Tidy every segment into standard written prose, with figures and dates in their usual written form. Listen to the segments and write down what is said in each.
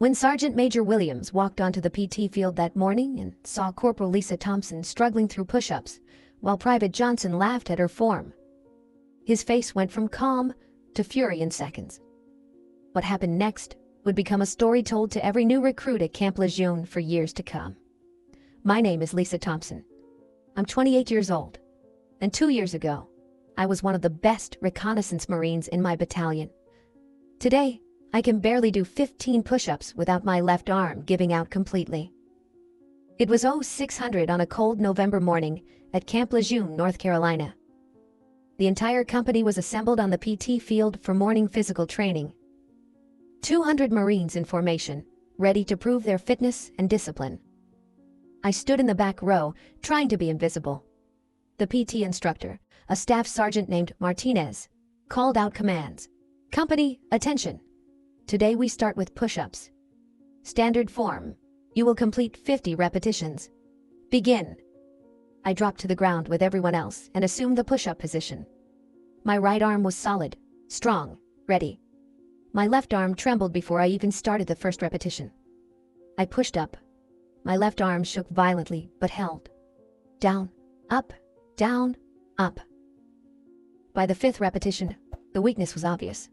When Sergeant Major Williams walked onto the PT field that morning and saw Corporal Lisa Thompson struggling through push-ups, while Private Johnson laughed at her form, his face went from calm to fury in seconds. What happened next would become a story told to every new recruit at Camp Lejeune for years to come. My name is Lisa Thompson. I'm 28 years old, and 2 years ago, I was one of the best reconnaissance Marines in my battalion. Today, I can barely do 15 push-ups without my left arm giving out completely. It was 0600 on a cold November morning at Camp Lejeune, North Carolina. The entire company was assembled on the PT field for morning physical training. 200 Marines in formation, ready to prove their fitness and discipline. I stood in the back row, trying to be invisible. The PT instructor, a staff sergeant named Martinez, called out commands. Company, attention! Today we start with push-ups. Standard form. You will complete 50 repetitions. Begin. I dropped to the ground with everyone else and assumed the push-up position. My right arm was solid, strong, ready. My left arm trembled before I even started the first repetition. I pushed up. My left arm shook violently but held. Down, up, down, up. By the 5th repetition, the weakness was obvious.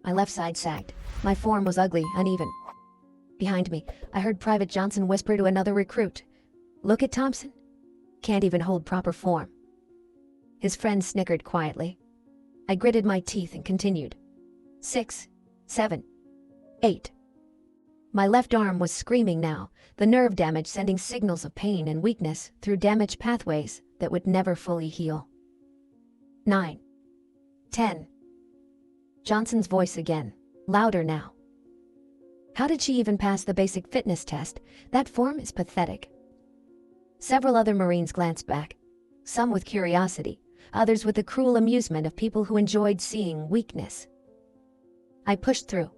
My left side sagged. My form was ugly, uneven. Behind me, I heard Private Johnson whisper to another recruit, "Look at Thompson. Can't even hold proper form." His friend snickered quietly. I gritted my teeth and continued. 6, 7, 8. My left arm was screaming now, the nerve damage sending signals of pain and weakness through damaged pathways that would never fully heal. 9, 10. Johnson's voice again, louder now. How did she even pass the basic fitness test? That form is pathetic. Several other Marines glanced back, some with curiosity, others with the cruel amusement of people who enjoyed seeing weakness. I pushed through.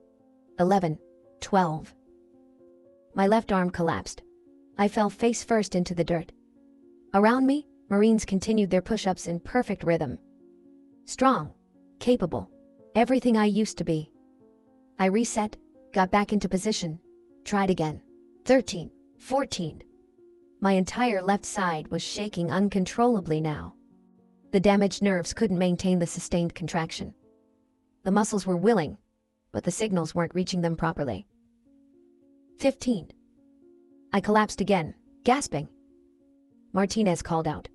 11, 12. My left arm collapsed. I fell face first into the dirt. Around me, Marines continued their push-ups in perfect rhythm. Strong, capable, everything I used to be. I reset, got back into position, tried again. 13, 14. My entire left side was shaking uncontrollably now. The damaged nerves couldn't maintain the sustained contraction. The muscles were willing, but the signals weren't reaching them properly. 15. I collapsed again, gasping. Martinez called out,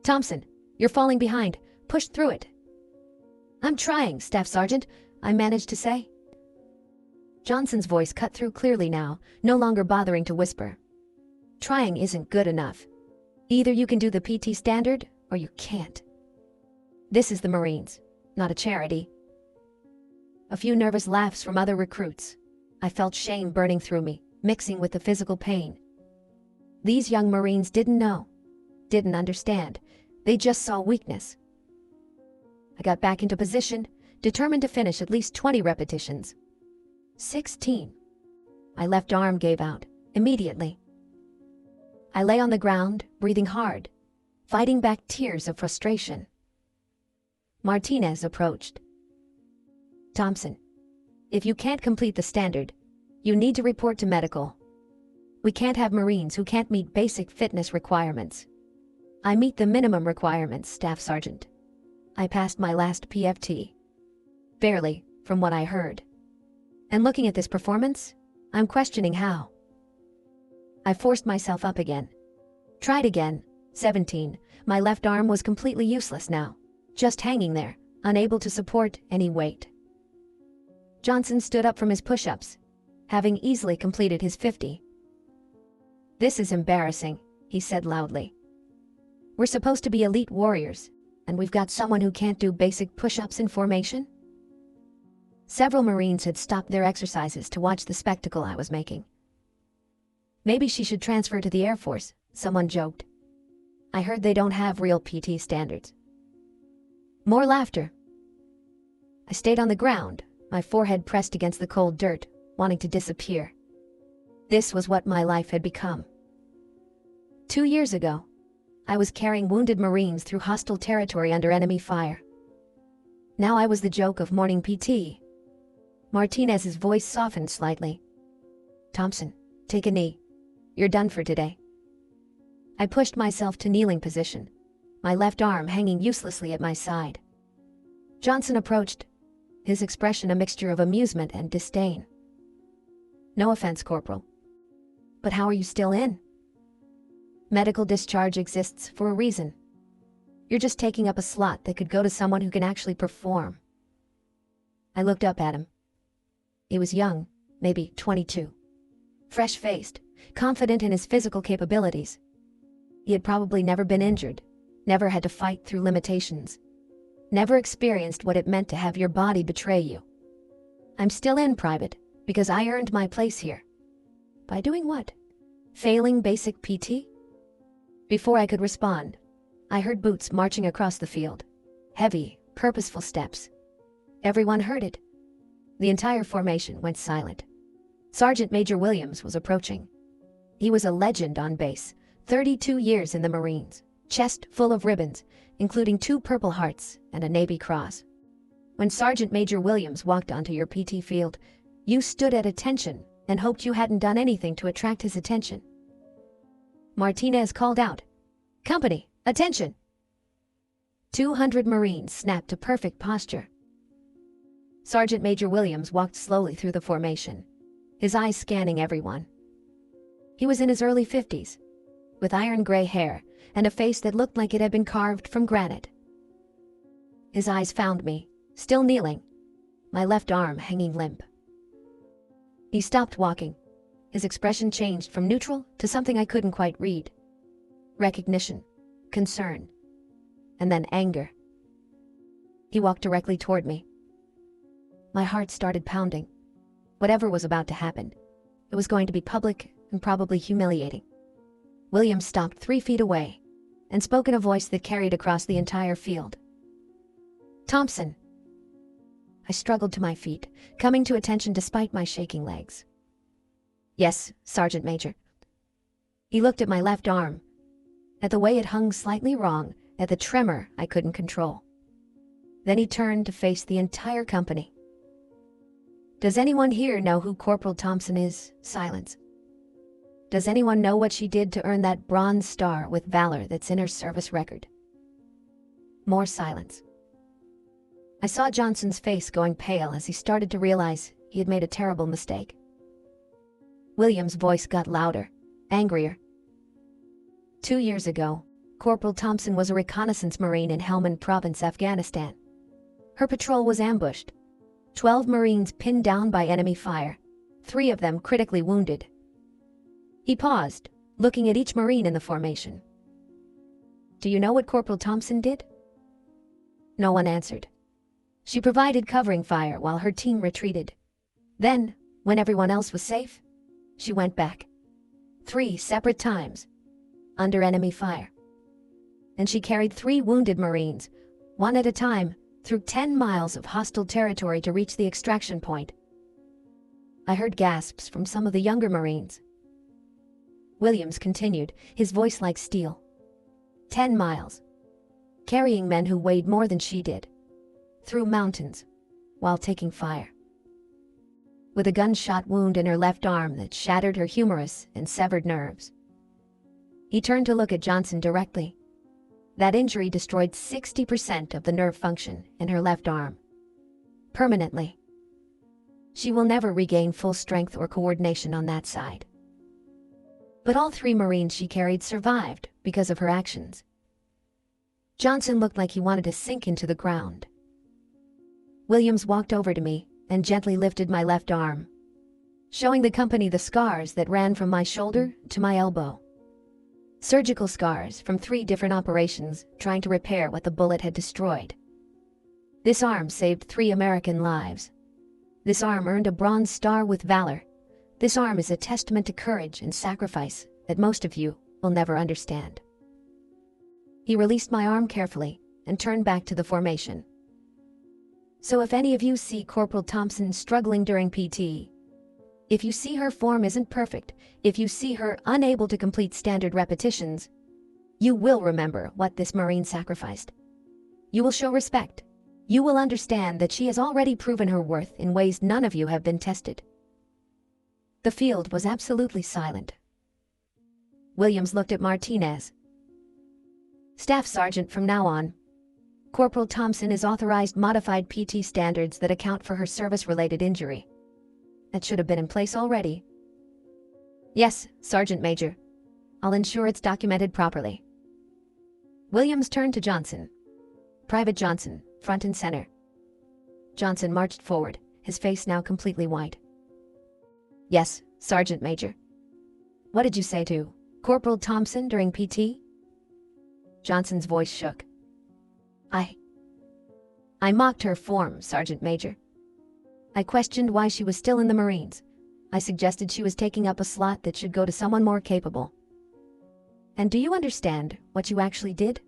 "Thompson, you're falling behind. Push through it." "I'm trying, Staff Sergeant," I managed to say. Johnson's voice cut through clearly now, no longer bothering to whisper. "Trying isn't good enough. Either you can do the PT standard, or you can't. This is the Marines, not a charity." A few nervous laughs from other recruits. I felt shame burning through me, mixing with the physical pain. These young Marines didn't know, didn't understand. They just saw weakness. I got back into position, determined to finish at least 20 repetitions. 16. My left arm gave out, immediately. I lay on the ground, breathing hard, fighting back tears of frustration. Martinez approached. "Thompson, if you can't complete the standard, you need to report to medical. We can't have Marines who can't meet basic fitness requirements." "I meet the minimum requirements, Staff Sergeant. I passed my last PFT. Barely, from what I heard. And looking at this performance, I'm questioning how." I forced myself up again. Tried again. 17. My left arm was completely useless now, just hanging there, unable to support any weight. Johnson stood up from his push-ups, having easily completed his 50. "This is embarrassing," he said loudly. "We're supposed to be elite warriors, and we've got someone who can't do basic push-ups in formation?" Several Marines had stopped their exercises to watch the spectacle I was making. "Maybe she should transfer to the Air Force," someone joked. "I heard they don't have real PT standards." More laughter. I stayed on the ground, my forehead pressed against the cold dirt, wanting to disappear. This was what my life had become. 2 years ago, I was carrying wounded Marines through hostile territory under enemy fire. Now I was the joke of morning PT. Martinez's voice softened slightly. Thompson, take a knee. You're done for today. I pushed myself to kneeling position, my left arm hanging uselessly at my side. Johnson approached, his expression a mixture of amusement and disdain. No offense, Corporal. But how are you still in? Medical discharge exists for a reason. You're just taking up a slot that could go to someone who can actually perform. I looked up at him. He was young, maybe 22. Fresh-faced, confident in his physical capabilities. He had probably never been injured, never had to fight through limitations, never experienced what it meant to have your body betray you. I'm still in, Private, because I earned my place here. By doing what? Failing basic PT? Before I could respond, I heard boots marching across the field. Heavy, purposeful steps. Everyone heard it. The entire formation went silent. Sergeant Major Williams was approaching. He was a legend on base, 32 years in the Marines, chest full of ribbons, including 2 Purple Hearts and a Navy Cross. When Sergeant Major Williams walked onto your PT field, you stood at attention and hoped you hadn't done anything to attract his attention. Martinez called out, "Company, attention!" 200 Marines snapped to perfect posture. Sergeant Major Williams walked slowly through the formation, his eyes scanning everyone. He was in his early 50s, with iron gray hair and a face that looked like it had been carved from granite. His eyes found me, still kneeling, my left arm hanging limp. He stopped walking. His expression changed from neutral to something I couldn't quite read. Recognition, concern, and then anger. He walked directly toward me. My heart started pounding. Whatever was about to happen, it was going to be public and probably humiliating. William stopped 3 feet away and spoke in a voice that carried across the entire field. "Thompson." I struggled to my feet, coming to attention despite my shaking legs. "Yes, Sergeant Major." He looked at my left arm, at the way it hung slightly wrong, at the tremor I couldn't control. Then he turned to face the entire company. "Does anyone here know who Corporal Thompson is?" Silence. "Does anyone know what she did to earn that Bronze Star with valor that's in her service record?" More silence. I saw Johnson's face going pale as he started to realize he had made a terrible mistake. William's voice got louder, angrier. 2 years ago, Corporal Thompson was a reconnaissance Marine in Helmand Province, Afghanistan. Her patrol was ambushed. 12 Marines pinned down by enemy fire, 3 of them critically wounded. He paused, looking at each Marine in the formation. "Do you know what Corporal Thompson did?" No one answered. She provided covering fire while her team retreated. Then, when everyone else was safe, she went back. 3 separate times, under enemy fire. And she carried 3 wounded Marines, one at a time, through 10 miles of hostile territory to reach the extraction point. I heard gasps from some of the younger Marines. Williams continued, his voice like steel. 10 miles. Carrying men who weighed more than she did. Through mountains, while taking fire. With a gunshot wound in her left arm that shattered her humerus and severed nerves. He turned to look at Johnson directly. That injury destroyed 60% of the nerve function in her left arm. Permanently. She will never regain full strength or coordination on that side. But all 3 Marines she carried survived because of her actions. Johnson looked like he wanted to sink into the ground. Williams walked over to me and gently lifted my left arm, showing the company the scars that ran from my shoulder to my elbow. Surgical scars from 3 different operations trying to repair what the bullet had destroyed. This arm saved 3 American lives. This arm earned a Bronze Star with valor. This arm is a testament to courage and sacrifice that most of you will never understand. He released my arm carefully and turned back to the formation. So if any of you see Corporal Thompson struggling during PT, if you see her form isn't perfect, if you see her unable to complete standard repetitions, you will remember what this Marine sacrificed. You will show respect. You will understand that she has already proven her worth in ways none of you have been tested. The field was absolutely silent. Williams looked at Martinez. "Staff Sergeant from now on. Corporal Thompson is authorized modified PT standards that account for her service-related injury. That should have been in place already." "Yes, Sergeant Major. I'll ensure it's documented properly." Williams turned to Johnson. "Private Johnson, front and center." Johnson marched forward, his face now completely white. "Yes, Sergeant Major." "What did you say to Corporal Thompson during PT?" Johnson's voice shook. I mocked her form, Sergeant Major. I questioned why she was still in the Marines. I suggested she was taking up a slot that should go to someone more capable. And do you understand what you actually did?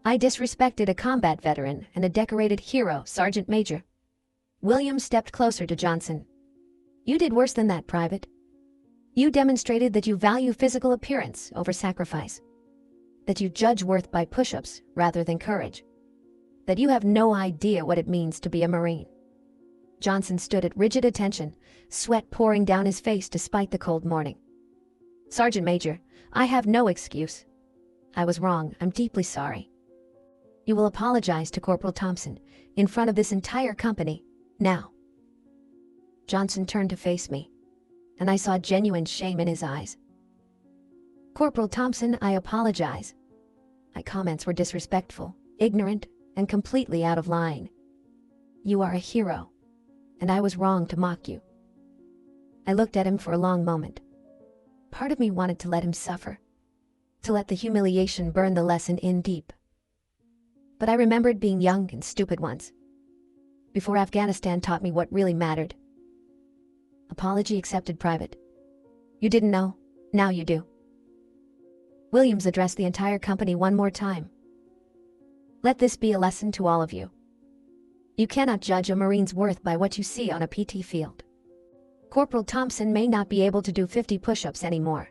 I disrespected a combat veteran and a decorated hero, Sergeant Major." Williams stepped closer to Johnson. "You did worse than that, Private. You demonstrated that you value physical appearance over sacrifice. That you judge worth by push-ups rather than courage. That you have no idea what it means to be a Marine." Johnson stood at rigid attention, sweat pouring down his face despite the cold morning. "Sergeant Major, I have no excuse. I was wrong. I'm deeply sorry. You will apologize to Corporal Thompson in front of this entire company, now." Johnson turned to face me, and I saw genuine shame in his eyes. "Corporal Thompson, I apologize. My comments were disrespectful, ignorant, and completely out of line. You are a hero, and I was wrong to mock you." I looked at him for a long moment. Part of me wanted to let him suffer, to let the humiliation burn the lesson in deep. But I remembered being young and stupid once, before Afghanistan taught me what really mattered. "Apology accepted, Private. You didn't know, now you do." Williams addressed the entire company one more time. "Let this be a lesson to all of you. You cannot judge a Marine's worth by what you see on a PT field. Corporal Thompson may not be able to do 50 push-ups anymore,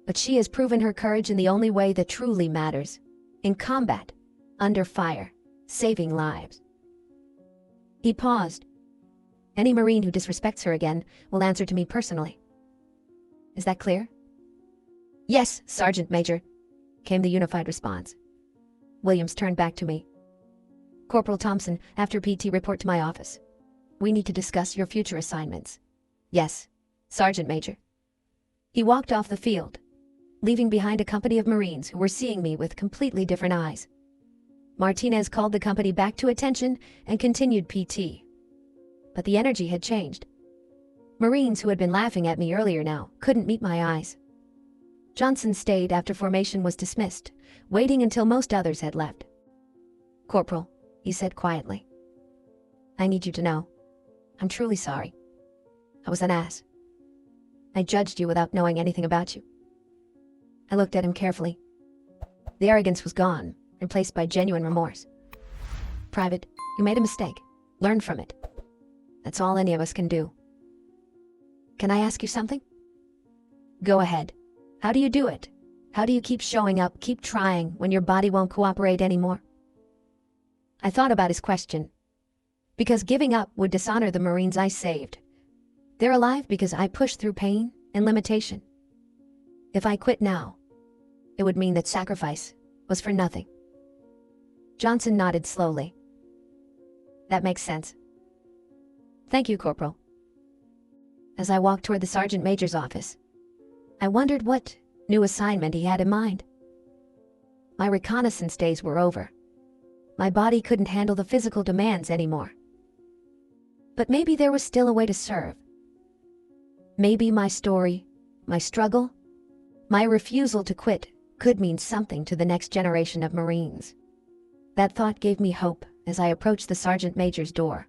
but she has proven her courage in the only way that truly matters, in combat, under fire, saving lives." He paused. "Any Marine who disrespects her again will answer to me personally. Is that clear?" "Yes, Sergeant Major," came the unified response. Williams turned back to me. "Corporal Thompson, after PT, report to my office. We need to discuss your future assignments." "Yes, Sergeant Major." He walked off the field, leaving behind a company of Marines who were seeing me with completely different eyes. Martinez called the company back to attention and continued PT. But the energy had changed. Marines who had been laughing at me earlier now couldn't meet my eyes. Johnson stayed after formation was dismissed, waiting until most others had left. "Corporal," he said quietly, "I need you to know, I'm truly sorry. I was an ass. I judged you without knowing anything about you." I looked at him carefully. The arrogance was gone, replaced by genuine remorse. "Private, you made a mistake. Learn from it. That's all any of us can do." "Can I ask you something?" "Go ahead. How do you do it? How do you keep showing up, keep trying, when your body won't cooperate anymore?" I thought about his question. Because giving up would dishonor the Marines I saved. They're alive because I pushed through pain and limitation. If I quit now, it would mean that sacrifice was for nothing. Johnson nodded slowly. "That makes sense. Thank you, Corporal." As I walked toward the Sergeant Major's office, I wondered what new assignment he had in mind. My reconnaissance days were over. My body couldn't handle the physical demands anymore. But maybe there was still a way to serve. Maybe my story, my struggle, my refusal to quit could mean something to the next generation of Marines. That thought gave me hope as I approached the Sergeant Major's door.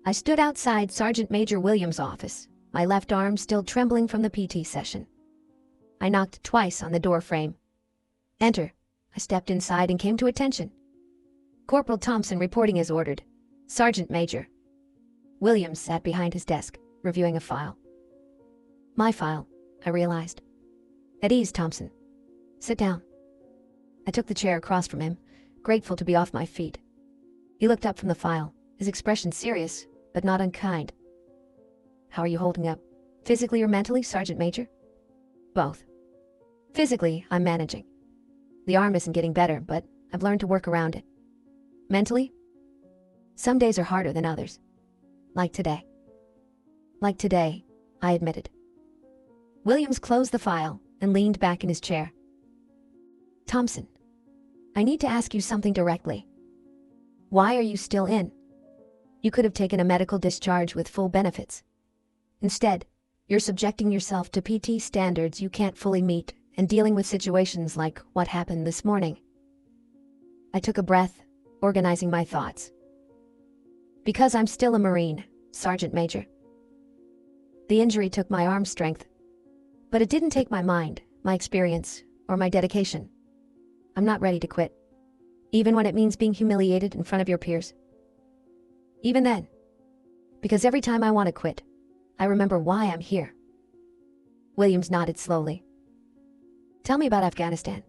I stood outside Sergeant Major Williams' office, my left arm still trembling from the PT session. I knocked twice on the door frame. "Enter." I stepped inside and came to attention. Corporal Thompson reporting as ordered. "Sergeant Major." Williams sat behind his desk, reviewing a file. My file, I realized. "At ease, Thompson. Sit down." I took the chair across from him, grateful to be off my feet. He looked up from the file, his expression serious, but not unkind. "How are you holding up?" Physically or mentally, Sergeant Major? Both. Physically, I'm managing. The arm isn't getting better, but I've learned to work around it. Mentally? Some days are harder than others. Like today. Like today, I admitted. Williams closed the file and leaned back in his chair. Thompson, I need to ask you something directly. Why are you still in? You could have taken a medical discharge with full benefits. Instead, you're subjecting yourself to PT standards you can't fully meet and dealing with situations like what happened this morning. I took a breath, organizing my thoughts. Because I'm still a Marine, Sergeant Major. The injury took my arm strength, but it didn't take my mind, my experience, or my dedication. I'm not ready to quit, even when it means being humiliated in front of your peers. Even then, because every time I want to quit, I remember why I'm here. Williams nodded slowly. Tell me about Afghanistan.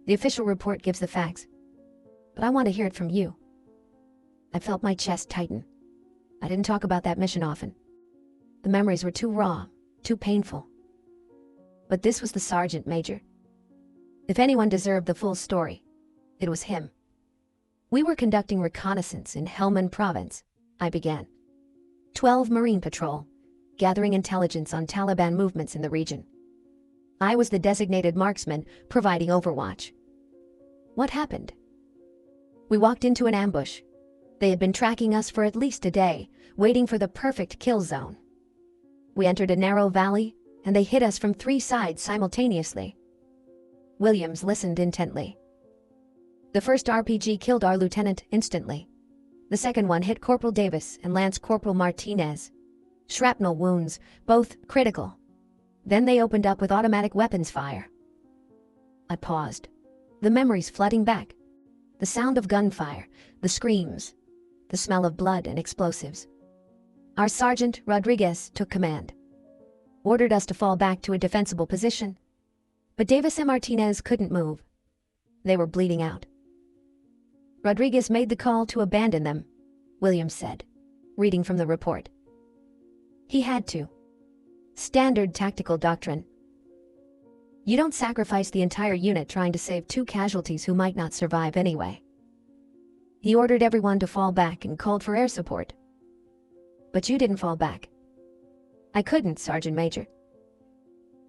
The official report gives the facts, but I want to hear it from you. I felt my chest tighten. I didn't talk about that mission often. The memories were too raw, too painful. But this was the Sergeant Major. If anyone deserved the full story, it was him. We were conducting reconnaissance in Helmand Province, I began. 12 Marine Patrol, gathering intelligence on Taliban movements in the region. I was the designated marksman providing overwatch. What happened? We walked into an ambush. They had been tracking us for at least a day, waiting for the perfect kill zone. We entered a narrow valley, and they hit us from 3 sides simultaneously. Williams listened intently. The first RPG killed our lieutenant instantly. The second one hit Corporal Davis and Lance Corporal Martinez. Shrapnel wounds, both critical. Then they opened up with automatic weapons fire. I paused, the memories flooding back. The sound of gunfire, the screams, the smell of blood and explosives. Our Sergeant Rodriguez took command. Ordered us to fall back to a defensible position. But Davis and Martinez couldn't move. They were bleeding out. Rodriguez made the call to abandon them, Williams said, reading from the report. He had to. Standard tactical doctrine. You don't sacrifice the entire unit trying to save 2 casualties who might not survive anyway. He ordered everyone to fall back and called for air support. But you didn't fall back. I couldn't, Sergeant Major.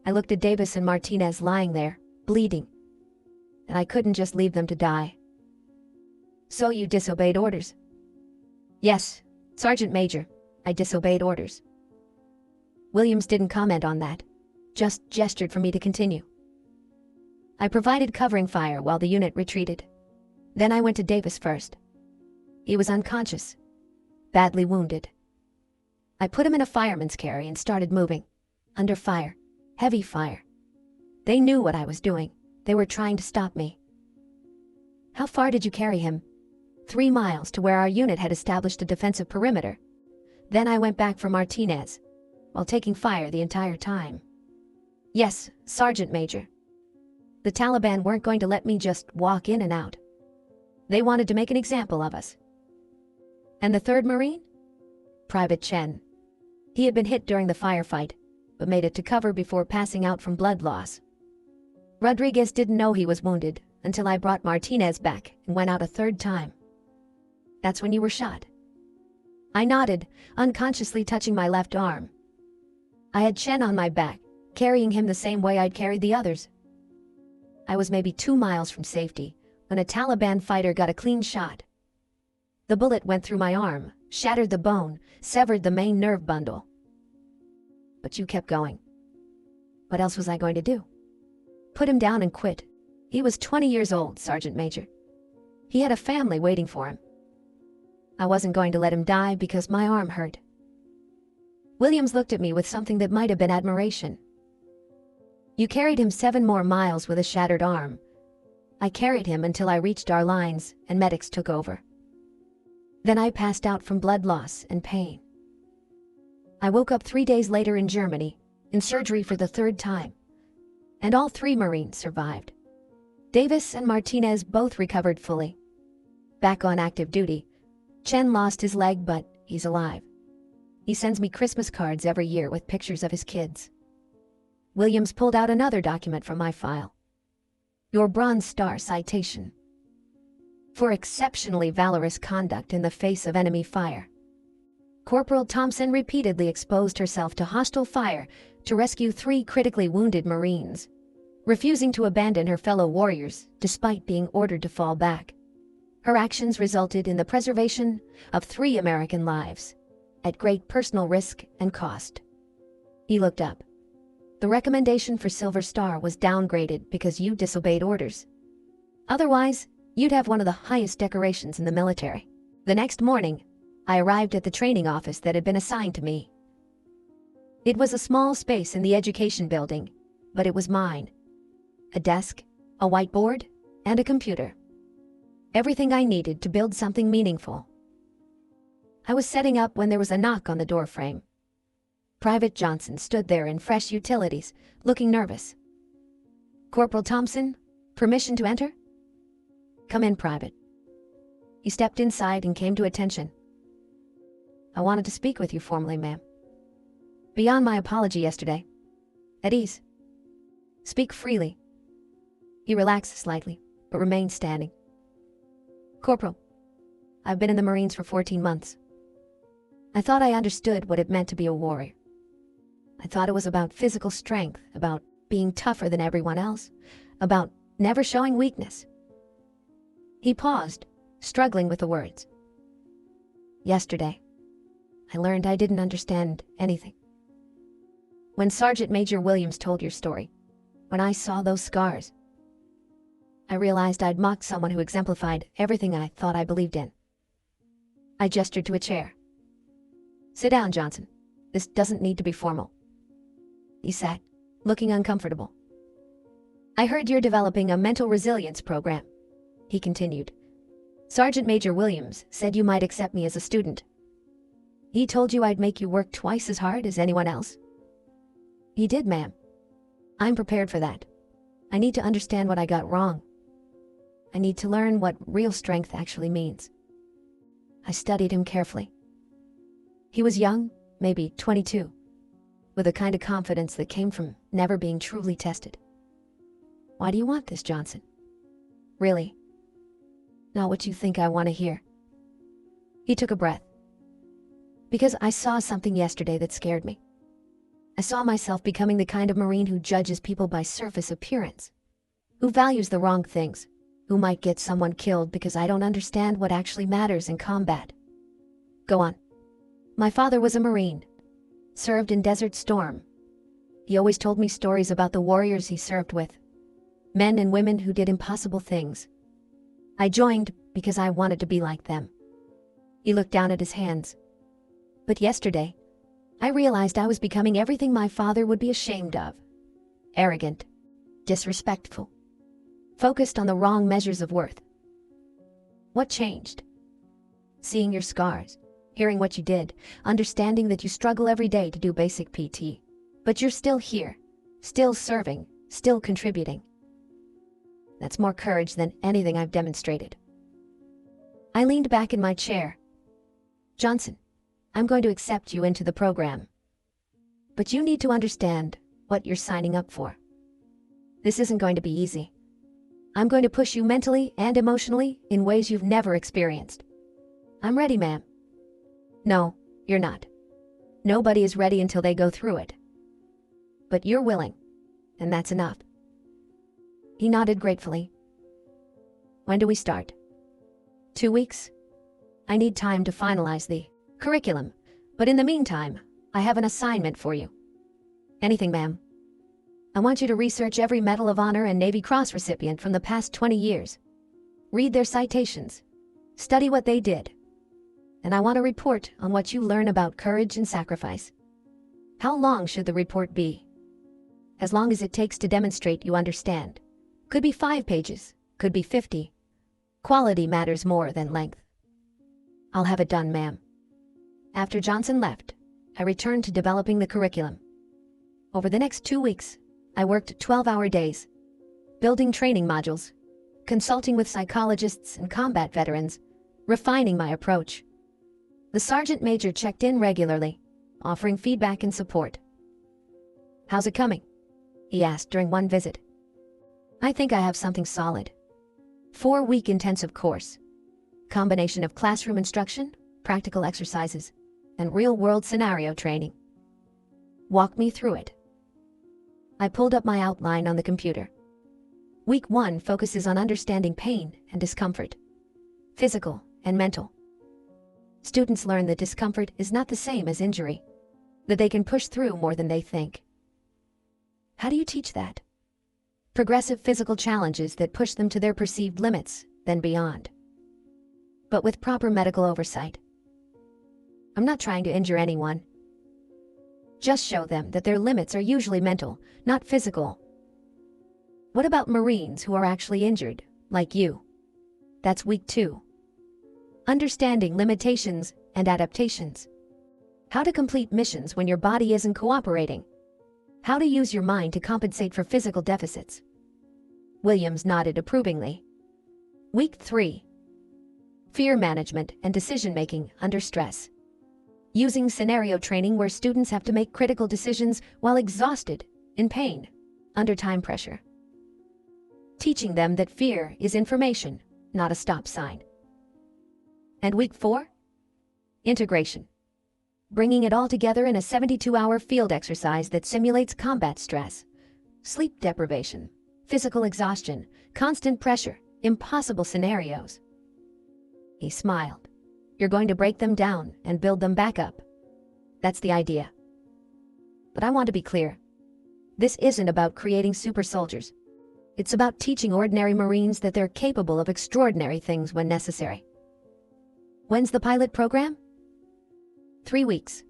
I looked at Davis and Martinez lying there, bleeding. And I couldn't just leave them to die. So you disobeyed orders? Yes, Sergeant Major, I disobeyed orders. Williams didn't comment on that, just gestured for me to continue. I provided covering fire while the unit retreated. Then I went to Davis first. He was unconscious, badly wounded. I put him in a fireman's carry and started moving. Under fire, heavy fire. They knew what I was doing. They were trying to stop me. How far did you carry him? 3 miles to where our unit had established a defensive perimeter. Then I went back for Martinez, while taking fire the entire time. Yes, Sergeant Major. The Taliban weren't going to let me just walk in and out. They wanted to make an example of us. And the 3rd Marine? Private Chen. He had been hit during the firefight, but made it to cover before passing out from blood loss. Rodriguez didn't know he was wounded until I brought Martinez back and went out a 3rd time. That's when you were shot. I nodded, unconsciously touching my left arm. I had Chen on my back, carrying him the same way I'd carried the others. I was maybe 2 miles from safety when a Taliban fighter got a clean shot. The bullet went through my arm, shattered the bone, severed the main nerve bundle. But you kept going. What else was I going to do? Put him down and quit. He was 20 years old, Sergeant Major. He had a family waiting for him. I wasn't going to let him die because my arm hurt. Williams looked at me with something that might have been admiration. You carried him 7 more miles with a shattered arm. I carried him until I reached our lines and medics took over. Then I passed out from blood loss and pain. I woke up 3 days later in Germany, in surgery for the 3rd time. And all 3 Marines survived. Davis and Martinez both recovered fully. Back on active duty, Chen lost his leg, but he's alive. He sends me Christmas cards every year with pictures of his kids. Williams pulled out another document from my file. Your Bronze Star citation. For exceptionally valorous conduct in the face of enemy fire. Corporal Thompson repeatedly exposed herself to hostile fire to rescue 3 critically wounded Marines, refusing to abandon her fellow warriors despite being ordered to fall back. Her actions resulted in the preservation of 3 American lives, at great personal risk and cost. He looked up. The recommendation for Silver Star was downgraded because you disobeyed orders. Otherwise, you'd have one of the highest decorations in the military. The next morning, I arrived at the training office that had been assigned to me. It was a small space in the education building, but it was mine. A desk, a whiteboard, and a computer. Everything I needed to build something meaningful. I was setting up when there was a knock on the door frame. Private Johnson stood there in fresh utilities, looking nervous. Corporal Thompson, permission to enter? Come in, Private. He stepped inside and came to attention. I wanted to speak with you formally, ma'am. Beyond my apology yesterday. At ease. Speak freely. He relaxed slightly, but remained standing. Corporal, I've been in the Marines for 14 months. I thought I understood what it meant to be a warrior. I thought it was about physical strength, about being tougher than everyone else, about never showing weakness. He paused, struggling with the words. Yesterday, I learned I didn't understand anything. When Sergeant Major Williams told your story, when I saw those scars, I realized I'd mocked someone who exemplified everything I thought I believed in. I gestured to a chair. Sit down, Johnson. This doesn't need to be formal. He sat, looking uncomfortable. I heard you're developing a mental resilience program, he continued. Sergeant Major Williams said you might accept me as a student. He told you I'd make you work twice as hard as anyone else? He did, ma'am. I'm prepared for that. I need to understand what I got wrong. I need to learn what real strength actually means. I studied him carefully. He was young, maybe 22, with a kind of confidence that came from never being truly tested. Why do you want this, Johnson? Really? Not what you think I want to hear. He took a breath. Because I saw something yesterday that scared me. I saw myself becoming the kind of Marine who judges people by surface appearance, who values the wrong things, who might get someone killed because I don't understand what actually matters in combat. Go on. My father was a Marine, served in Desert Storm. He always told me stories about the warriors he served with, men and women who did impossible things. I joined because I wanted to be like them. He looked down at his hands. But yesterday, I realized I was becoming everything my father would be ashamed of. Arrogant, disrespectful, focused on the wrong measures of worth. What changed? Seeing your scars, hearing what you did, understanding that you struggle every day to do basic PT. But you're still here, still serving, still contributing. That's more courage than anything I've demonstrated. I leaned back in my chair. Johnson, I'm going to accept you into the program. But you need to understand what you're signing up for. This isn't going to be easy. I'm going to push you mentally and emotionally in ways you've never experienced. I'm ready, ma'am. No, you're not. Nobody is ready until they go through it. But you're willing, and that's enough. He nodded gratefully. When do we start? 2 weeks? I need time to finalize the curriculum, but in the meantime, I have an assignment for you. Anything, ma'am. I want you to research every Medal of Honor and Navy Cross recipient from the past 20 years. Read their citations. Study what they did. And I want a report on what you learn about courage and sacrifice. How long should the report be? As long as it takes to demonstrate you understand. Could be 5 pages, could be 50. Quality matters more than length. I'll have it done, ma'am. After Johnson left, I returned to developing the curriculum. Over the next 2 weeks, I worked 12-hour days, building training modules, consulting with psychologists and combat veterans, refining my approach. The sergeant major checked in regularly, offering feedback and support. "How's it coming?" he asked during one visit. "I think I have something solid. 4-week intensive course. Combination of classroom instruction, practical exercises, and real-world scenario training. Walk me through it." I pulled up my outline on the computer. Week 1 focuses on understanding pain and discomfort, physical and mental. Students learn that discomfort is not the same as injury, that they can push through more than they think. How do you teach that? Progressive physical challenges that push them to their perceived limits, then beyond. But with proper medical oversight. I'm not trying to injure anyone. Just show them that their limits are usually mental, not physical. What about Marines who are actually injured, like you? That's week 2. Understanding limitations and adaptations. How to complete missions when your body isn't cooperating. How to use your mind to compensate for physical deficits. Williams nodded approvingly. Week 3. Fear management and decision-making under stress. Using scenario training where students have to make critical decisions while exhausted, in pain, under time pressure. Teaching them that fear is information, not a stop sign. And week 4? Integration. Bringing it all together in a 72-hour field exercise that simulates combat stress, sleep deprivation, physical exhaustion, constant pressure, impossible scenarios. He smiled. You're going to break them down and build them back up. That's the idea. But I want to be clear. This isn't about creating super soldiers. It's about teaching ordinary Marines that they're capable of extraordinary things when necessary. When's the pilot program? 3 weeks.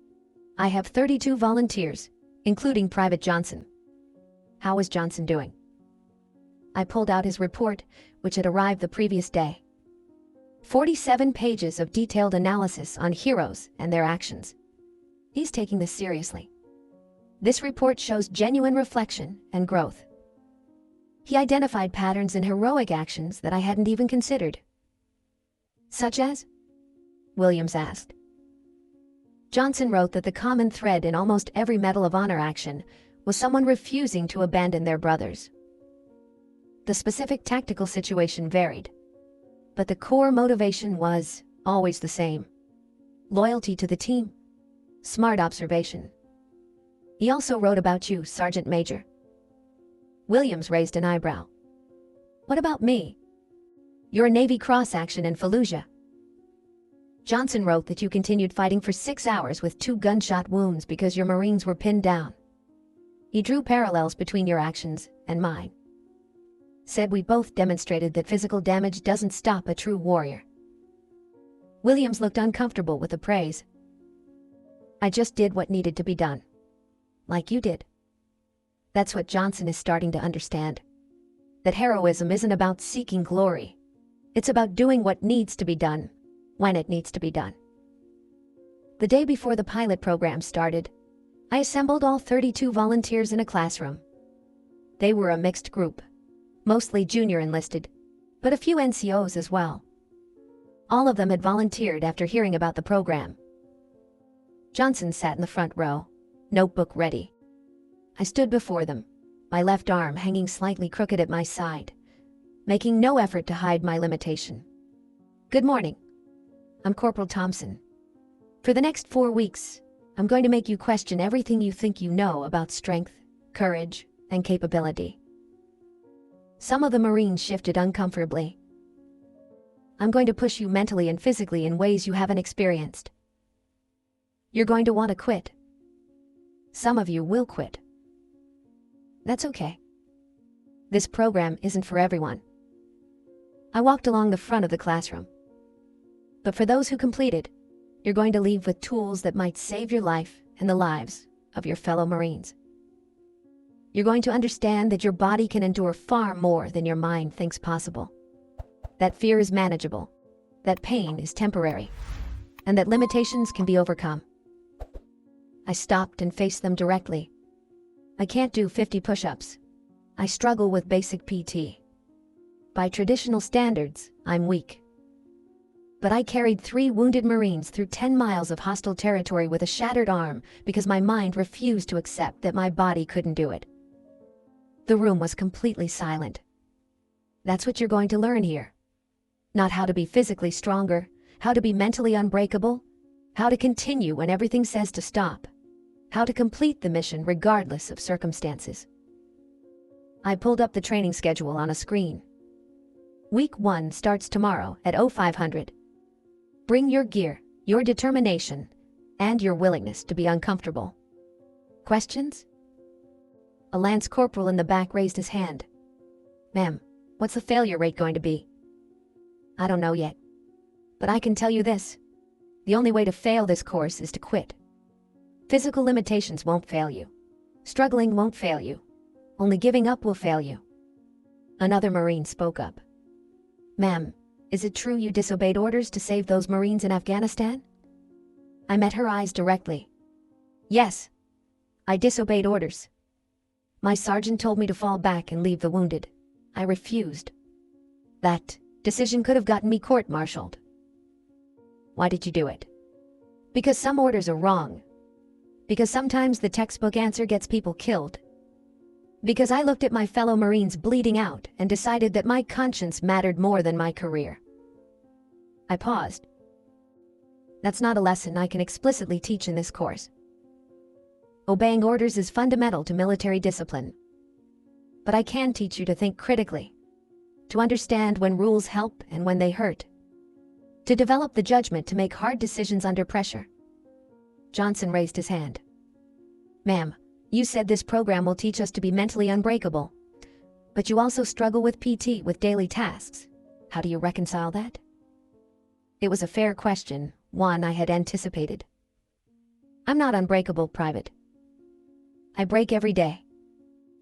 I have 32 volunteers, including Private Johnson. How is Johnson doing? I pulled out his report, which had arrived the previous day. 47 pages of detailed analysis on heroes and their actions. He's taking this seriously. This report shows genuine reflection and growth. He identified patterns in heroic actions that I hadn't even considered. Such as? Williams asked. Johnson wrote that the common thread in almost every Medal of Honor action was someone refusing to abandon their brothers. The specific tactical situation varied, but the core motivation was always the same. Loyalty to the team. Smart observation. He also wrote about you, Sergeant Major. Williams raised an eyebrow. What about me? Your Navy Cross action in Fallujah. Johnson wrote that you continued fighting for 6 hours with 2 gunshot wounds because your Marines were pinned down. He drew parallels between your actions and mine. Said we both demonstrated that physical damage doesn't stop a true warrior. Williams looked uncomfortable with the praise. I just did what needed to be done. Like you did. That's what Johnson is starting to understand. That heroism isn't about seeking glory. It's about doing what needs to be done, when it needs to be done. The day before the pilot program started, I assembled all 32 volunteers in a classroom. They were a mixed group, mostly junior enlisted, but a few NCOs as well. All of them had volunteered after hearing about the program. Johnson sat in the front row, notebook ready. I stood before them, my left arm hanging slightly crooked at my side, making no effort to hide my limitation. Good morning. I'm Corporal Thompson. For the next 4 weeks, I'm going to make you question everything you think you know about strength, courage, and capability. Some of the Marines shifted uncomfortably. I'm going to push you mentally and physically in ways you haven't experienced. You're going to want to quit. Some of you will quit. That's okay. This program isn't for everyone. I walked along the front of the classroom. But for those who completed, you're going to leave with tools that might save your life and the lives of your fellow Marines. You're going to understand that your body can endure far more than your mind thinks possible. That fear is manageable, that pain is temporary, and that limitations can be overcome. I stopped and faced them directly. I can't do 50 push-ups. I struggle with basic PT. By traditional standards, I'm weak. but I carried 3 wounded Marines through 10 miles of hostile territory with a shattered arm because my mind refused to accept that my body couldn't do it. The room was completely silent. That's what you're going to learn here. Not how to be physically stronger, how to be mentally unbreakable, how to continue when everything says to stop, how to complete the mission regardless of circumstances. I pulled up the training schedule on a screen. Week 1 starts tomorrow at 0500. Bring your gear, your determination, and your willingness to be uncomfortable. Questions? A lance corporal in the back raised his hand. Ma'am, what's the failure rate going to be? I don't know yet. But I can tell you this. The only way to fail this course is to quit. Physical limitations won't fail you. Struggling won't fail you. Only giving up will fail you. Another Marine spoke up. Ma'am, is it true you disobeyed orders to save those Marines in Afghanistan? I met her eyes directly. Yes, I disobeyed orders. My sergeant told me to fall back and leave the wounded. I refused. That decision could have gotten me court-martialed. Why did you do it? Because some orders are wrong. Because sometimes the textbook answer gets people killed. Because I looked at my fellow Marines bleeding out and decided that my conscience mattered more than my career. I paused. That's not a lesson I can explicitly teach in this course. Obeying orders is fundamental to military discipline. But I can teach you to think critically, to understand when rules help and when they hurt, to develop the judgment to make hard decisions under pressure. Johnson raised his hand. Ma'am, you said this program will teach us to be mentally unbreakable, but you also struggle with PT with daily tasks. How do you reconcile that? It was a fair question, one I had anticipated. I'm not unbreakable, Private. I break every day.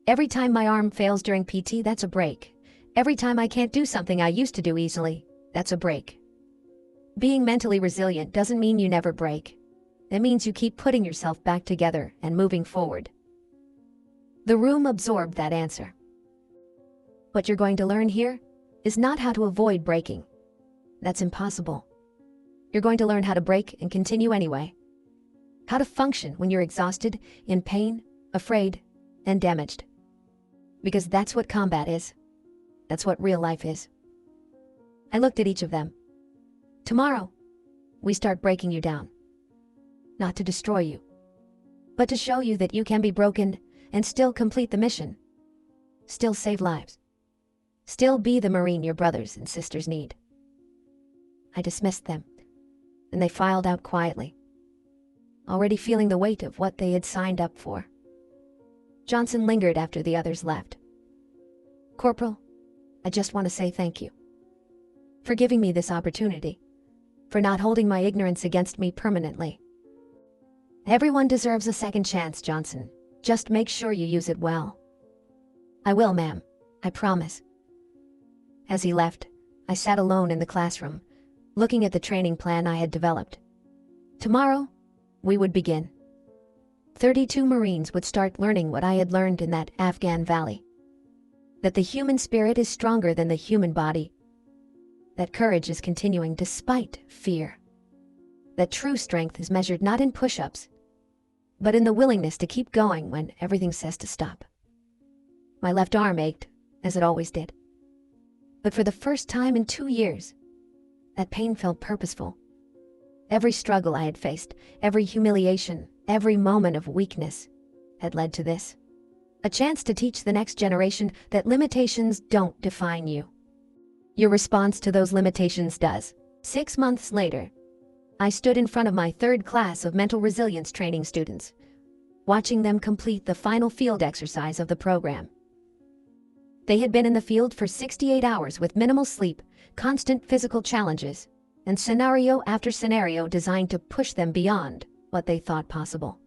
Every time my arm fails during PT, that's a break. Every time I can't do something I used to do easily, that's a break. Being mentally resilient doesn't mean you never break. It means you keep putting yourself back together and moving forward. The room absorbed that answer. What you're going to learn here is not how to avoid breaking. That's impossible. You're going to learn how to break and continue anyway. How to function when you're exhausted, in pain, afraid, and damaged. Because that's what combat is. That's what real life is. I looked at each of them. Tomorrow, we start breaking you down. Not to destroy you, but to show you that you can be broken and still complete the mission. Still save lives. Still be the Marine your brothers and sisters need. I dismissed them, and they filed out quietly, already feeling the weight of what they had signed up for. Johnson lingered after the others left. Corporal, I just want to say thank you for giving me this opportunity, for not holding my ignorance against me permanently. Everyone deserves a second chance, Johnson. Just make sure you use it well. I will, ma'am. I promise. As he left, I sat alone in the classroom, looking at the training plan I had developed. Tomorrow, we would begin. 32 Marines would start learning what I had learned in that Afghan valley. That the human spirit is stronger than the human body. That courage is continuing despite fear. That true strength is measured not in push-ups, but in the willingness to keep going when everything says to stop. My left arm ached, as it always did. But for the first time in 2 years, that pain felt purposeful. Every struggle I had faced, every humiliation, every moment of weakness had led to this. A chance to teach the next generation that limitations don't define you. Your response to those limitations does. 6 months later, I stood in front of my 3rd class of mental resilience training students, watching them complete the final field exercise of the program. They had been in the field for 68 hours with minimal sleep, constant physical challenges, and scenario after scenario designed to push them beyond what they thought possible.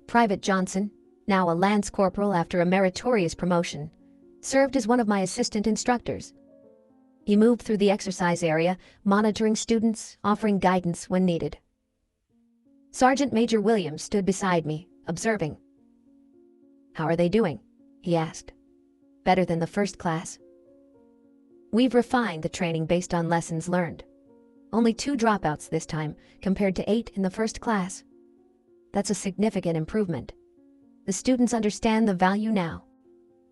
Private Johnson, now a lance corporal after a meritorious promotion, served as one of my assistant instructors. He moved through the exercise area, monitoring students, offering guidance when needed. Sergeant Major Williams stood beside me, observing. "How are they doing?" he asked. "Better than the first class?" "We've refined the training based on lessons learned. Only 2 dropouts this time, compared to 8 in the first class. That's a significant improvement. The students understand the value now.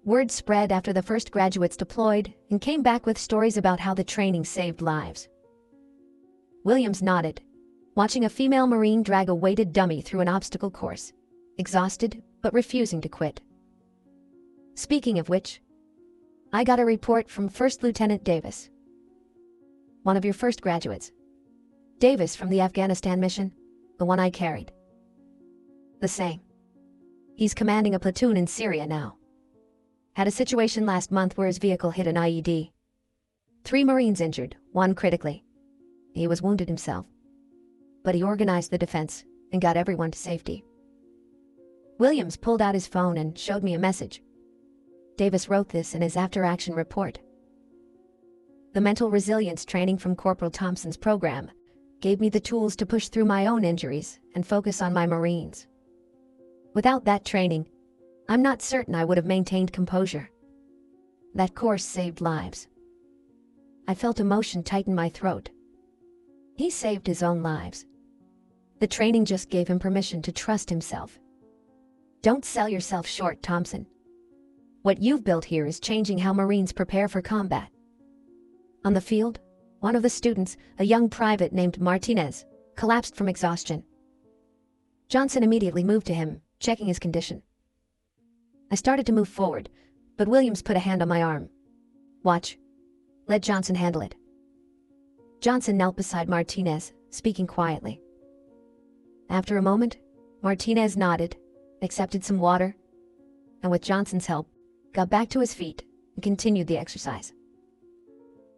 Word spread after the first graduates deployed and came back with stories about how the training saved lives. Williams nodded, watching a female Marine drag a weighted dummy through an obstacle course, exhausted but refusing to quit. Speaking of which, I got a report from First Lieutenant Davis. One of your first graduates. Davis from the Afghanistan mission, the one I carried. The same. He's commanding a platoon in Syria now. Had a situation last month where his vehicle hit an IED. 3 Marines injured, 1 critically. He was wounded himself. But he organized the defense and got everyone to safety. Williams pulled out his phone and showed me a message. Davis wrote this in his after-action report. The mental resilience training from Corporal Thompson's program gave me the tools to push through my own injuries and focus on my Marines. Without that training, I'm not certain I would have maintained composure. That course saved lives. I felt emotion tighten my throat. He saved his own lives. The training just gave him permission to trust himself. Don't sell yourself short, Thompson. What you've built here is changing how Marines prepare for combat. On the field, one of the students, a young private named Martinez, collapsed from exhaustion. Johnson immediately moved to him, checking his condition. I started to move forward, but Williams put a hand on my arm. Watch. Let Johnson handle it. Johnson knelt beside Martinez, speaking quietly. After a moment, Martinez nodded, accepted some water, and with Johnson's help, got back to his feet and continued the exercise.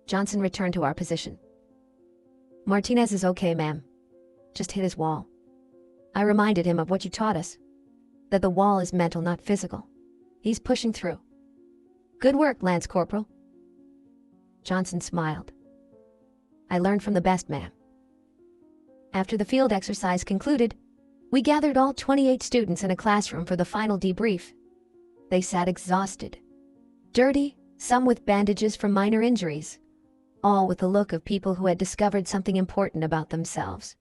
Johnson returned to our position. Martinez is okay, ma'am. Just hit his wall. I reminded him of what you taught us, that the wall is mental, not physical. He's pushing through. Good work, Lance Corporal. Johnson smiled. I learned from the best, ma'am. After the field exercise concluded, we gathered all 28 students in a classroom for the final debrief. They sat exhausted, dirty, some with bandages from minor injuries, all with the look of people who had discovered something important about themselves.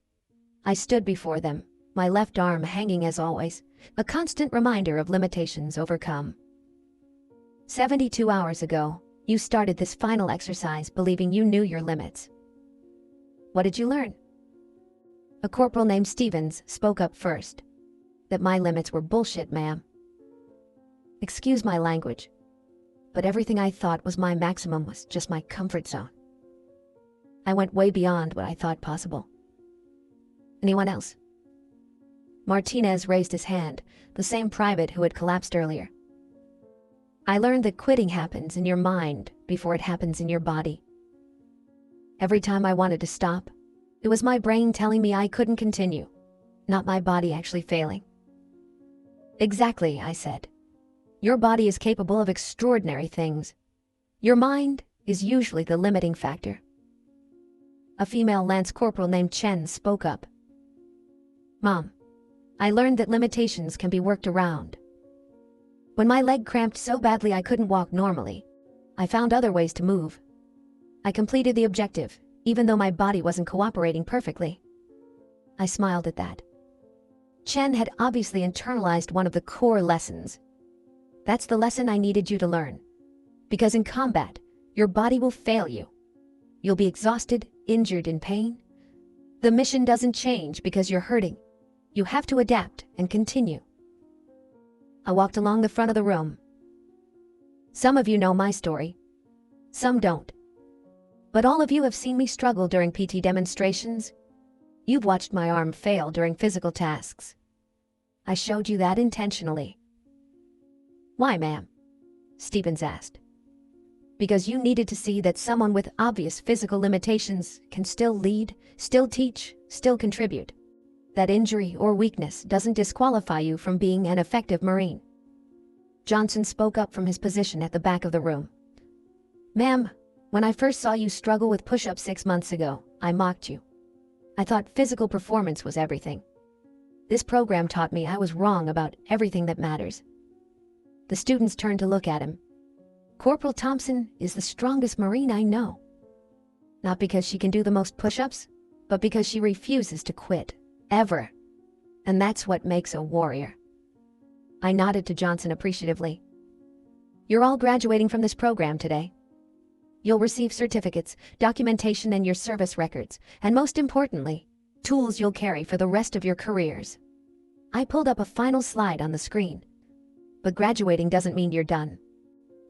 I stood before them, my left arm hanging as always, a constant reminder of limitations overcome. 72 hours ago, you started this final exercise believing you knew your limits. What did you learn? A corporal named Stevens spoke up first. That my limits were bullshit, ma'am. Excuse my language, but everything I thought was my maximum was just my comfort zone. I went way beyond what I thought possible. Anyone else? Martinez raised his hand, the same private who had collapsed earlier. I learned that quitting happens in your mind before it happens in your body. Every time I wanted to stop, it was my brain telling me I couldn't continue, not my body actually failing. Exactly, I said. Your body is capable of extraordinary things. Your mind is usually the limiting factor. A female Lance Corporal named Chen spoke up. Mom, I learned that limitations can be worked around. When my leg cramped so badly I couldn't walk normally, I found other ways to move. I completed the objective, even though my body wasn't cooperating perfectly. I smiled at that. Chen had obviously internalized one of the core lessons. That's the lesson I needed you to learn. Because in combat, your body will fail you. You'll be exhausted, injured, in pain. The mission doesn't change because you're hurting. You have to adapt and continue. I walked along the front of the room. Some of you know my story. Some don't. But all of you have seen me struggle during PT demonstrations. You've watched my arm fail during physical tasks. I showed you that intentionally. Why, ma'am? Stevens asked. Because you needed to see that someone with obvious physical limitations can still lead, still teach, still contribute. That injury or weakness doesn't disqualify you from being an effective Marine. Johnson spoke up from his position at the back of the room. Ma'am, when I first saw you struggle with push-ups 6 months ago, I mocked you. I thought physical performance was everything. This program taught me I was wrong about everything that matters. The students turned to look at him. Corporal Thompson is the strongest Marine I know. Not because she can do the most push-ups, but because she refuses to quit, ever. And that's what makes a warrior. I nodded to Johnson appreciatively. You're all graduating from this program today. You'll receive certificates, documentation, and your service records, and most importantly, tools you'll carry for the rest of your careers. I pulled up a final slide on the screen. But graduating doesn't mean you're done.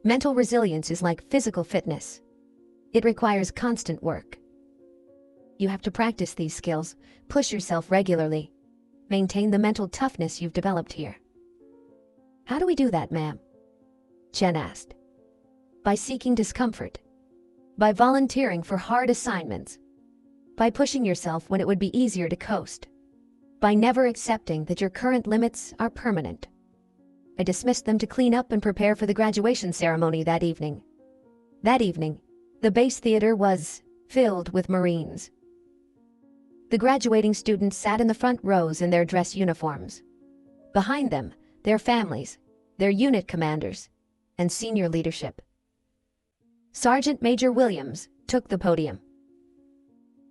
Mental resilience is like physical fitness. It requires constant work. You have to practice these skills, push yourself regularly, maintain the mental toughness you've developed here. How do we do that, ma'am? Jen asked. By seeking discomfort. By volunteering for hard assignments. By pushing yourself when it would be easier to coast. By never accepting that your current limits are permanent. I dismissed them to clean up and prepare for the graduation ceremony that evening. That evening, the base theater was filled with Marines. The graduating students sat in the front rows in their dress uniforms. Behind them, their families, their unit commanders, and senior leadership. Sergeant Major Williams took the podium.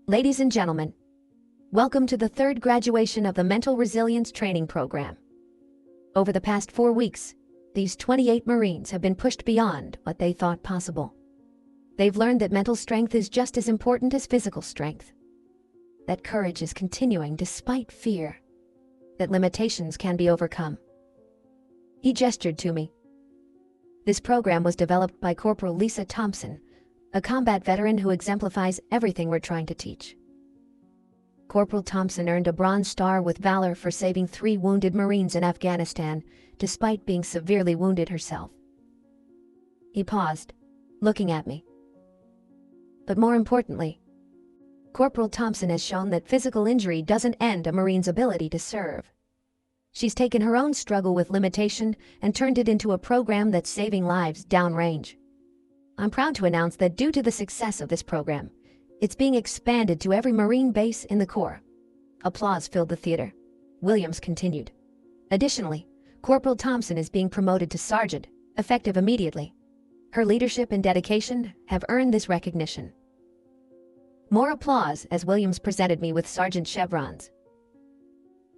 Ladies and gentlemen, welcome to the third graduation of the Mental Resilience Training Program. Over the past 4 weeks, these 28 Marines have been pushed beyond what they thought possible. They've learned that mental strength is just as important as physical strength. That courage is continuing despite fear. That limitations can be overcome. He gestured to me. This program was developed by Corporal Lisa Thompson, a combat veteran who exemplifies everything we're trying to teach. Corporal Thompson earned a Bronze Star with Valor for saving 3 wounded Marines in Afghanistan, despite being severely wounded herself. He paused, looking at me. But more importantly, Corporal Thompson has shown that physical injury doesn't end a Marine's ability to serve. She's taken her own struggle with limitation and turned it into a program that's saving lives downrange. I'm proud to announce that due to the success of this program, it's being expanded to every Marine base in the Corps. Applause filled the theater. Williams continued. Additionally, Corporal Thompson is being promoted to Sergeant, effective immediately. Her leadership and dedication have earned this recognition. More applause as Williams presented me with Sergeant chevrons.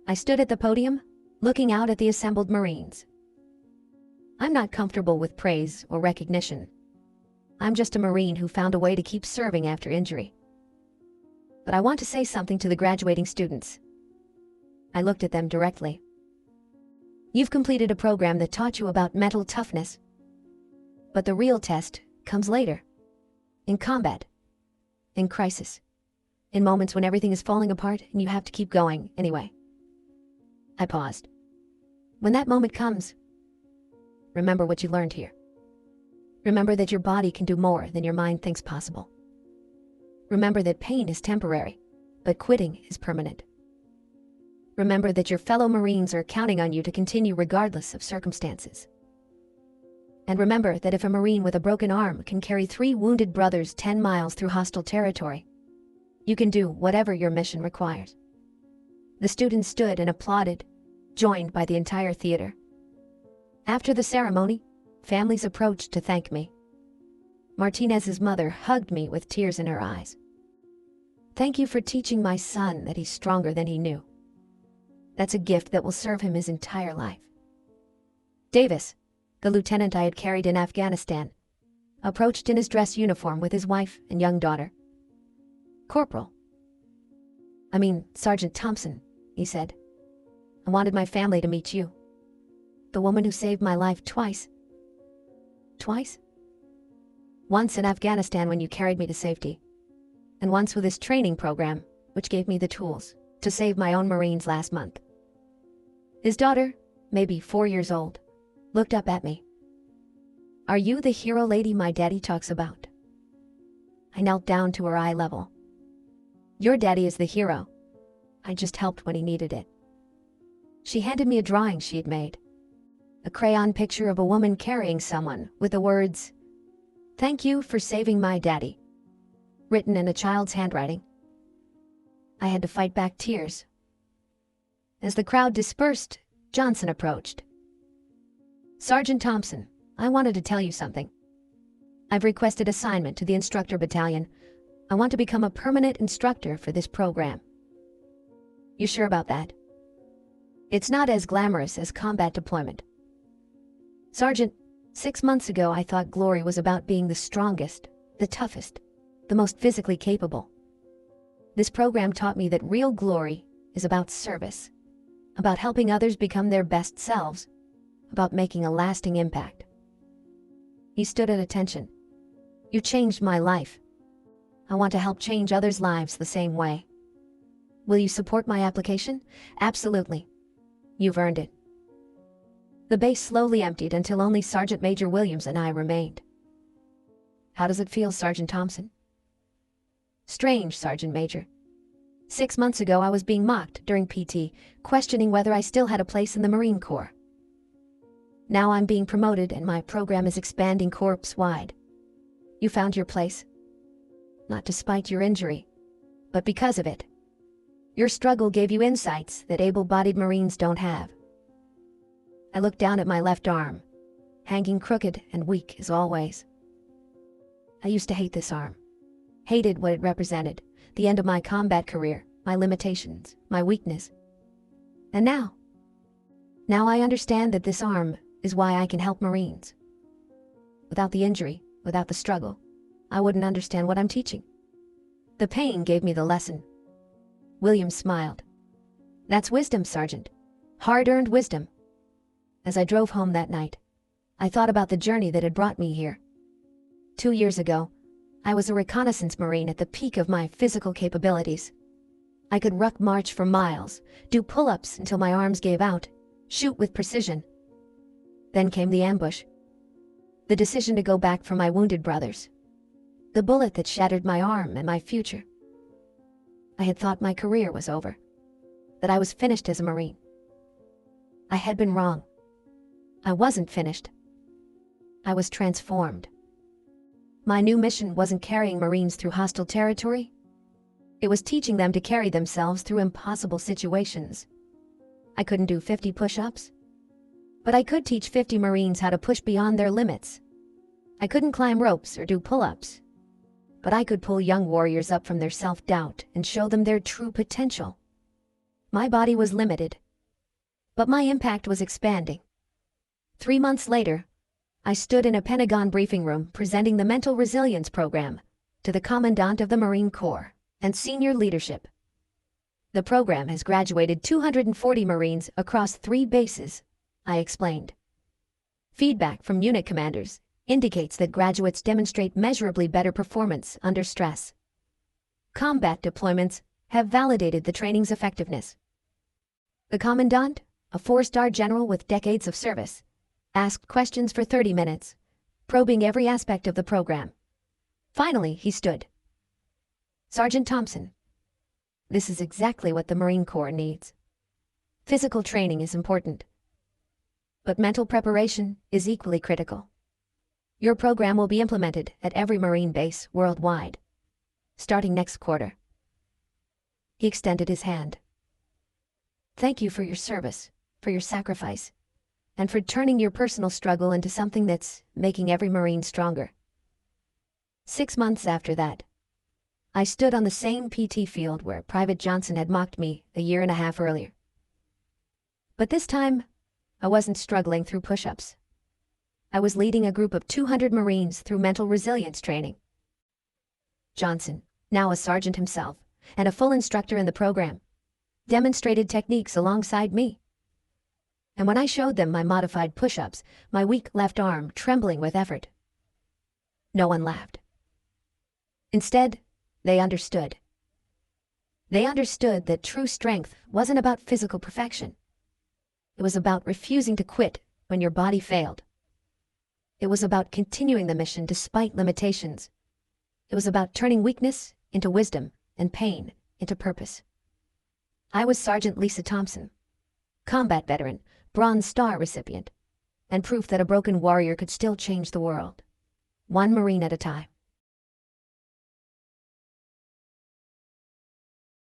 I stood at the podium, looking out at the assembled Marines. I'm not comfortable with praise or recognition. I'm just a Marine who found a way to keep serving after injury. But I want to say something to the graduating students. I looked at them directly. You've completed a program that taught you about mental toughness. But the real test comes later. In combat. In crisis. In moments when everything is falling apart and you have to keep going anyway. I paused. When that moment comes, remember what you learned here. Remember that your body can do more than your mind thinks possible. Remember that pain is temporary, but quitting is permanent. Remember that your fellow Marines are counting on you to continue regardless of circumstances. And remember that if a Marine with a broken arm can carry 3 wounded brothers 10 miles through hostile territory, you can do whatever your mission requires. The students stood and applauded, joined by the entire theater. After the ceremony, families approached to thank me. Martinez's mother hugged me with tears in her eyes. Thank you for teaching my son that he's stronger than he knew. That's a gift that will serve him his entire life. Davis, the lieutenant I had carried in Afghanistan, approached in his dress uniform with his wife and young daughter. Sergeant Thompson, he said. I wanted my family to meet you. The woman who saved my life twice. Twice? Once in Afghanistan when you carried me to safety, and once with this training program, which gave me the tools to save my own Marines last month. His daughter, maybe 4 years old, looked up at me. Are you the hero lady my daddy talks about? I knelt down to her eye level. Your daddy is the hero. I just helped when he needed it. She handed me a drawing she had made. A crayon picture of a woman carrying someone with the words, "Thank you for saving my daddy," written in a child's handwriting. I had to fight back tears. As the crowd dispersed, Johnson approached. Sergeant Thompson, I wanted to tell you something. I've requested assignment to the instructor battalion, I want to become a permanent instructor for this program. You sure about that? It's not as glamorous as combat deployment. Sergeant, 6 months ago I thought glory was about being the strongest, the toughest, the most physically capable. This program taught me that real glory is about service, about helping others become their best selves, about making a lasting impact. He stood at attention. You changed my life. I want to help change others' lives the same way. Will you support my application? Absolutely. You've earned it. The base slowly emptied until only Sergeant Major Williams and I remained. How does it feel, Sergeant Thompson? Strange, Sergeant Major. 6 months ago I was being mocked during PT, questioning whether I still had a place in the Marine Corps. Now I'm being promoted and my program is expanding corps-wide. You found your place. Not despite your injury, but because of it. Your struggle gave you insights that able-bodied Marines don't have. I looked down at my left arm, hanging crooked and weak as always. I used to hate this arm. Hated what it represented, the end of my combat career, my limitations, my weakness. And now I understand that this arm is why I can help Marines. Without the injury, without the struggle, I wouldn't understand what I'm teaching. The pain gave me the lesson. William smiled. That's wisdom, Sergeant. Hard-earned wisdom. As I drove home that night, I thought about the journey that had brought me here. 2 years ago, I was a reconnaissance Marine at the peak of my physical capabilities. I could ruck march for miles, do pull-ups until my arms gave out, shoot with precision. Then came the ambush. The decision to go back for my wounded brothers. The bullet that shattered my arm and my future. I had thought my career was over, that I was finished as a Marine. I had been wrong. I wasn't finished. I was transformed. My new mission wasn't carrying Marines through hostile territory. It was teaching them to carry themselves through impossible situations. I couldn't do 50 push-ups, but I could teach 50 Marines how to push beyond their limits. I couldn't climb ropes or do pull-ups, but I could pull young warriors up from their self-doubt and show them their true potential. My body was limited, but my impact was expanding. 3 months later, I stood in a Pentagon briefing room presenting the Mental Resilience Program to the Commandant of the Marine Corps and senior leadership. The program has graduated 240 Marines across 3 bases, I explained. Feedback from unit commanders indicates that graduates demonstrate measurably better performance under stress. Combat deployments have validated the training's effectiveness. The Commandant, a 4-star general with decades of service, asked questions for 30 minutes, probing every aspect of the program. Finally, he stood. Sergeant Thompson, this is exactly what the Marine Corps needs. Physical training is important, but mental preparation is equally critical. Your program will be implemented at every Marine base worldwide, starting next quarter. He extended his hand. Thank you for your service, for your sacrifice, and for turning your personal struggle into something that's making every Marine stronger. 6 months after that, I stood on the same PT field where Private Johnson had mocked me a year and a half earlier. But this time, I wasn't struggling through push-ups. I was leading a group of 200 Marines through mental resilience training. Johnson, now a sergeant himself, and a full instructor in the program, demonstrated techniques alongside me. And when I showed them my modified push-ups, my weak left arm trembling with effort, no one laughed. Instead, they understood. They understood that true strength wasn't about physical perfection. It was about refusing to quit when your body failed. It was about continuing the mission despite limitations. It was about turning weakness into wisdom and pain into purpose. I was Sergeant Lisa Thompson, combat veteran, Bronze Star recipient, and proof that a broken warrior could still change the world, one Marine at a time.